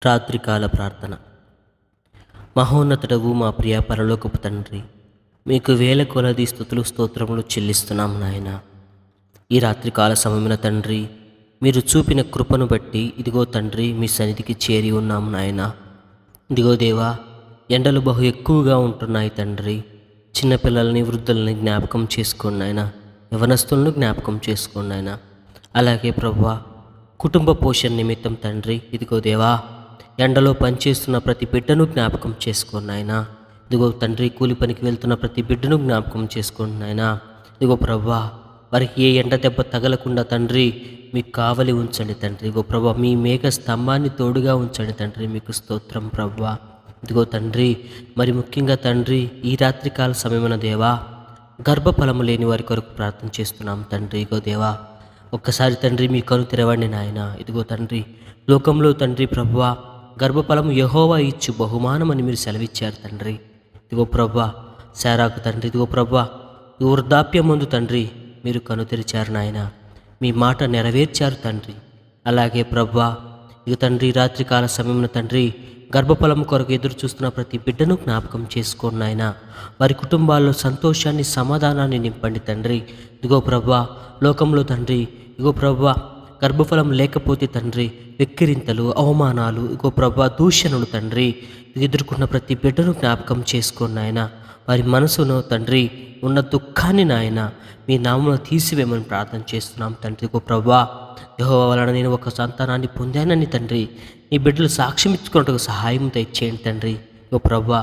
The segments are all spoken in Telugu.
రాత్రికాల ప్రార్థన. మహోన్నతుడవు మా ప్రియ పరలోకపు తండ్రి, మీకు వేల కొలది స్తుతులు స్తోత్రములు చెల్లిస్తున్నాం నాయన. ఈ రాత్రికాల సమయమున తండ్రి, మీరు చూపిన కృపను బట్టి ఇదిగో తండ్రి మీ సన్నిధికి చేరి ఉన్నాము నాయన. ఇదిగో దేవా, ఎండలు బహు ఎక్కువగా ఉంటున్నాయి తండ్రి. చిన్నపిల్లల్ని వృద్ధుల్ని జ్ఞాపకం చేసుకోండి నాయన, యవనస్తులను జ్ఞాపకం చేసుకోండి నాయన. అలాగే ప్రభువా, కుటుంబ పోషణ నిమిత్తం తండ్రి, ఇదిగో దేవా, ఎండలో పనిచేస్తున్న ప్రతి బిడ్డను జ్ఞాపకం చేసుకోండి నాయన. ఇదిగో తండ్రి, కూలి పనికి వెళ్తున్న ప్రతి బిడ్డను జ్ఞాపకం చేసుకోండి నాయన. ఇదిగో ప్రభువా, వారికి ఏ ఎండ దెబ్బ తగలకుండా తండ్రి మీకు కావలి ఉంచండి తండ్రి. ఇదిగో ప్రభువా, మీ మేఘ స్తంభాన్ని తోడుగా ఉంచండి తండ్రి. మీకు స్తోత్రం ప్రభువా. ఇదిగో తండ్రి, మరి ముఖ్యంగా తండ్రి, ఈ రాత్రికాల సమయమున దేవా, గర్భఫలము లేని వారి కొరకు ప్రార్థన చేస్తున్నాం తండ్రి. ఇదిగో దేవా, ఒక్కసారి తండ్రి మీ కను తెరవండి నాయన. ఇదిగో తండ్రి, లోకంలో తండ్రి ప్రభువా, గర్భఫలము యెహోవా ఇచ్చు బహుమానం అని మీరు సెలవిచ్చారు తండ్రి. ఇదిగో ప్రభువా, శారాకు తండ్రి, ఇదిగో ప్రభువా, ఈ వృద్ధాప్యం ముందు తండ్రి మీరు కను తెరిచారు నాయన. మీ మాట నెరవేర్చారు తండ్రి. అలాగే ప్రభువా, ఇక తండ్రి, రాత్రికాల సమయంలో తండ్రి, గర్భఫలం కొరకు ఎదురు చూస్తున్న ప్రతి బిడ్డను జ్ఞాపకం చేసుకోండి నాయన. వారి కుటుంబాల్లో సంతోషాన్ని, సమాధానాన్ని నింపండి తండ్రి. ఇదిగో ప్రభువా, లోకంలో తండ్రి, ఇదిగో ప్రభువా, గర్భఫలం లేకపోతే తండ్రి వెక్కిరింతలు, అవమానాలు, ఇగో ప్రభువా, దూషణలు తండ్రి ఎదుర్కొన్న ప్రతి బిడ్డను జ్ఞాపకం చేసుకోండి నాయన. వారి మనసును తండ్రి ఉన్న దుఃఖాన్ని నాయన మీ నామములో తీసివేయమని ప్రార్థన చేస్తున్నాం తండ్రి. ఇగో ప్రభువా, యెహోవా వలన నేను ఒక సంతానాన్ని పొందానని తండ్రి ఈ బిడ్డలు సాక్ష్యం ఇచ్చుకున్నట్టుగా సహాయం దయచేయండి తండ్రి. ఇగో ప్రభువా,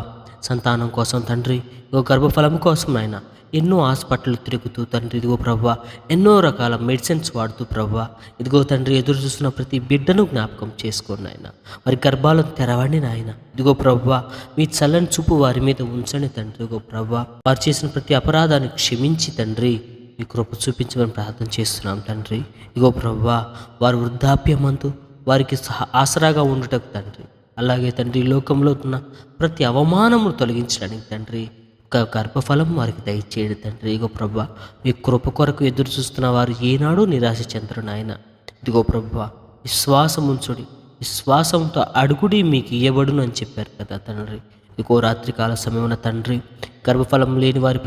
సంతానం కోసం తండ్రి, ఇగో గర్భఫలం కోసం నాయన ఎన్నో హాస్పిటల్ తిరుగుతూ తండ్రి, ఇదిగో ప్రభువా, ఎన్నో రకాల మెడిసిన్స్ వాడుతూ ప్రభువా, ఇదిగో తండ్రి ఎదురు చూస్తున్న ప్రతి బిడ్డను జ్ఞాపకం చేసుకోండి నాయన. వారి గర్భాలను తెరవండి నాయన. ఇదిగో ప్రభువా, మీ చల్లని చూపు వారి మీద ఉంచండి తండ్రి. ఇదిగో ప్రభువా, వారు చేసిన ప్రతి అపరాధాన్ని క్షమించి తండ్రి మీ కృప చూపించమని ప్రార్థన చేస్తున్నాం తండ్రి. ఇదిగో ప్రభువా, వారి వృద్ధాప్యమందు వారికి ఆసరాగా ఉండుటకు తండ్రి, అలాగే తండ్రి లోకంలో ఉన్న ప్రతి అవమానమును తొలగించడానికి తండ్రి గర్భఫలం వారికి దయచేయండి తండ్రి. ఇగో ప్రభువా, మీ కృప కొరకు ఎదురు చూస్తున్న వారు ఏనాడు నిరాశ చెందరు నాయన. ఇదిగో ప్రభువా, విశ్వాసం ఉంచుడి, విశ్వాసంతో అడుగుడి మీకు ఇయ్యబడును అని చెప్పారు కదా తండ్రి. ఇదిగో రాత్రికాల సమయమున తండ్రి, గర్భఫలం లేని వారి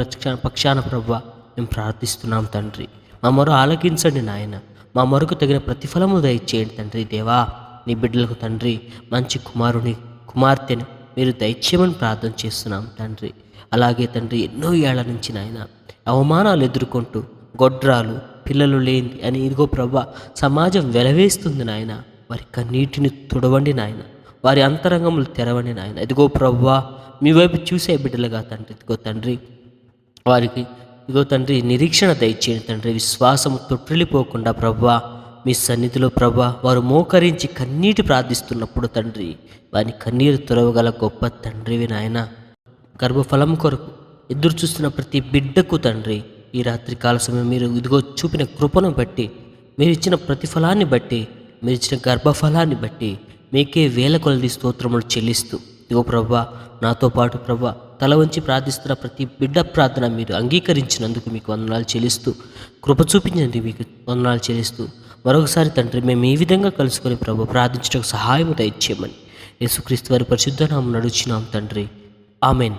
పక్షాన ప్రభువా మేము ప్రార్థిస్తున్నాం తండ్రి. మా మొర ఆలకించండి నాయన. మా మొరకు తగిన ప్రతిఫలము దయచేయండి తండ్రి. దేవా, నీ బిడ్డలకు తండ్రి మంచి కుమార్తెను మీరు దయచేయమని ప్రార్థన చేస్తున్నాం తండ్రి. అలాగే తండ్రి, ఎన్నో ఏళ్ల నుంచి నాయన అవమానాలు ఎదుర్కొంటూ గొడ్రాలు పిల్లలు లేని అని ఇదిగో ప్రభా సమాజం వెలవేస్తుంది నాయన. వారి కన్నీటిని తుడవండి నాయన, వారి అంతరంగములు తెరవండి నాయన. ఇదిగో ప్రభా, మీ వైపు చూసే బిడ్డలుగా తండ్రి, ఇదిగో తండ్రి వారికి ఇదిగో తండ్రి నిరీక్షణ దయచేయండి తండ్రి. విశ్వాసము తొట్టిల్లిపోకుండా ప్రభా మీ సన్నిధిలో ప్రభా వారు మోకరించి కన్నీటి ప్రార్థిస్తున్నప్పుడు తండ్రి వారి కన్నీరు తురవగల గొప్ప తండ్రివి నాయన. గర్భఫలం కొరకు ఎదురు చూస్తున్న ప్రతి బిడ్డకు తండ్రి ఈ రాత్రి కాల సమయం మీరు ఇదిగో చూపిన కృపను బట్టి, మీరు ఇచ్చిన ప్రతిఫలాన్ని బట్టి, మీరు ఇచ్చిన గర్భఫలాన్ని బట్టి మీకే వేల కొలది స్తోత్రములు చెల్లిస్తూ, ఇదిగో ప్రభా, నాతో పాటు ప్రభా తల వంచి ప్రార్థిస్తున్న ప్రతి బిడ్డ ప్రార్థన మీరు అంగీకరించినందుకు మీకు వందనాలు చెల్లిస్తూ, కృప చూపించినందుకు మీకు వందనాలు చెల్లిస్తూ, మరొకసారి తండ్రి మేము ఈ విధంగా కలుసుకొని ప్రభు ప్రార్థించడానికి సహాయం దయచేయమని యేసుక్రీస్తు వారి పరిశుద్ధ నామమున అడుగుచున్నాం తండ్రి. ఆమెన్.